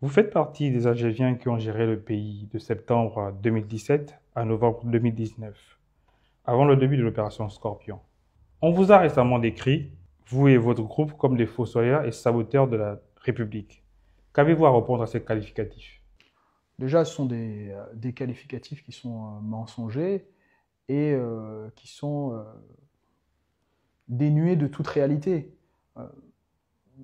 Vous faites partie des Algériens qui ont géré le pays de septembre 2017 à novembre 2019, avant le début de l'opération Scorpion. On vous a récemment décrit, vous et votre groupe, comme des fossoyeurs et saboteurs de la République. Qu'avez-vous à répondre à ces qualificatifs? Déjà, ce sont des qualificatifs qui sont mensongers et qui sont dénués de toute réalité. Euh,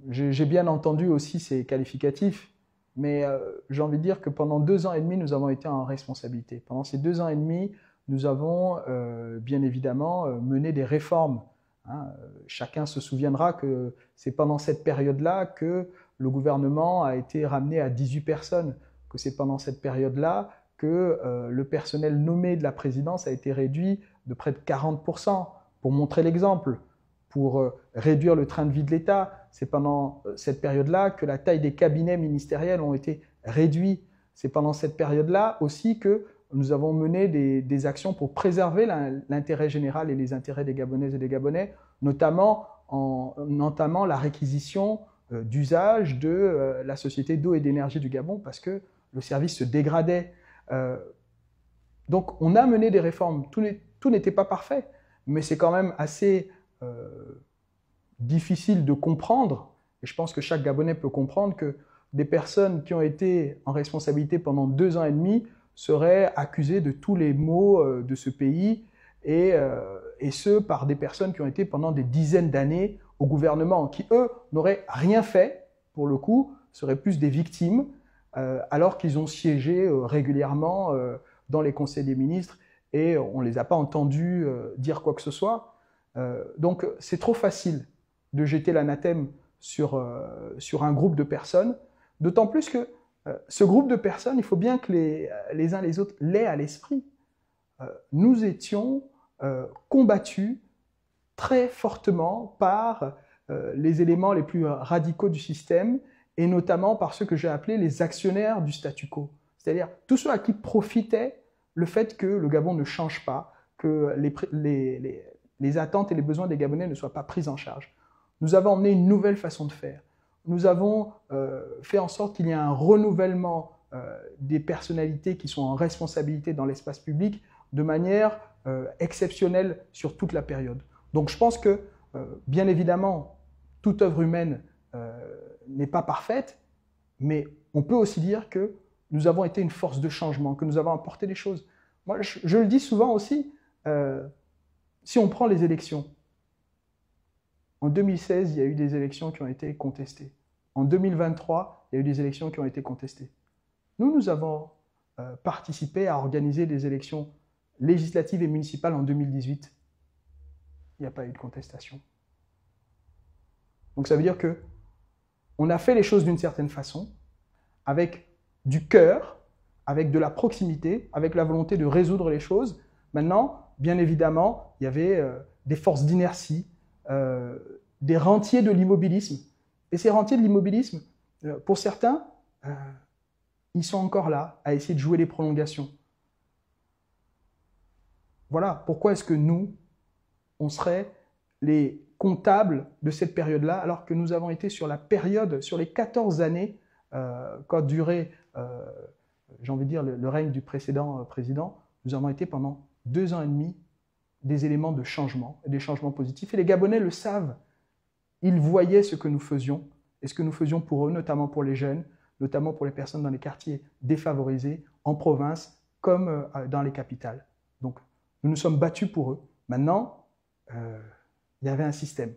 j'ai bien entendu aussi ces qualificatifs, mais j'ai envie de dire que pendant 2 ans et demi, nous avons été en responsabilité. Pendant ces 2 ans et demi, nous avons bien évidemment mené des réformes. Hein. Chacun se souviendra que c'est pendant cette période-là que le gouvernement a été ramené à 18 personnes, que c'est pendant cette période-là que le personnel nommé de la présidence a été réduit de près de 40%, pour montrer l'exemple, pour réduire le train de vie de l'État. C'est pendant cette période-là que la taille des cabinets ministériels ont été réduits. C'est pendant cette période-là aussi que nous avons mené des actions pour préserver l'intérêt général et les intérêts des Gabonaises et des Gabonais, notamment en entamant la réquisition d'usage de la Société d'eau et d'énergie du Gabon parce que le service se dégradait. Donc on a mené des réformes. Tout n'était pas parfait, mais c'est quand même assez difficile de comprendre, et je pense que chaque Gabonais peut comprendre que des personnes qui ont été en responsabilité pendant 2 ans et demi seraient accusées de tous les maux de ce pays, et ce, par des personnes qui ont été pendant des dizaines d'années au gouvernement, qui, eux, n'auraient rien fait, pour le coup, seraient plus des victimes, alors qu'ils ont siégé régulièrement dans les conseils des ministres, et on ne les a pas entendus dire quoi que ce soit. Donc c'est trop facile de jeter l'anathème sur un groupe de personnes, d'autant plus que ce groupe de personnes, il faut bien que les uns les autres l'aient à l'esprit. Nous étions combattus très fortement par les éléments les plus radicaux du système, et notamment par ceux que j'ai appelés les actionnaires du statu quo. C'est-à-dire tous ceux à qui profitait le fait que le Gabon ne change pas, que les attentes et les besoins des Gabonais ne soient pas pris en charge. Nous avons emmené une nouvelle façon de faire. Nous avons fait en sorte qu'il y ait un renouvellement des personnalités qui sont en responsabilité dans l'espace public de manière exceptionnelle sur toute la période. Donc je pense que, bien évidemment, toute œuvre humaine n'est pas parfaite, mais on peut aussi dire que nous avons été une force de changement, que nous avons apporté des choses. Moi, je le dis souvent aussi, si on prend les élections, en 2016, il y a eu des élections qui ont été contestées. En 2023, il y a eu des élections qui ont été contestées. Nous avons participé à organiser des élections législatives et municipales en 2018. Il n'y a pas eu de contestation. Donc ça veut dire que on a fait les choses d'une certaine façon, avec du cœur, avec de la proximité, avec la volonté de résoudre les choses. Maintenant, bien évidemment, il y avait des forces d'inertie, des rentiers de l'immobilisme. Et ces rentiers de l'immobilisme, pour certains, ils sont encore là, à essayer de jouer les prolongations. Voilà, pourquoi est-ce que nous, on serait les comptables de cette période-là, alors que nous avons été sur la période, sur les 14 années qu'a duré, j'ai envie de dire, le règne du précédent président, nous avons été pendant 2 ans et demi des éléments de changement, des changements positifs. Et les Gabonais le savent. Ils voyaient ce que nous faisions, et ce que nous faisions pour eux, notamment pour les jeunes, notamment pour les personnes dans les quartiers défavorisés, en province, comme dans les capitales. Donc, nous nous sommes battus pour eux. Maintenant, il y avait un système.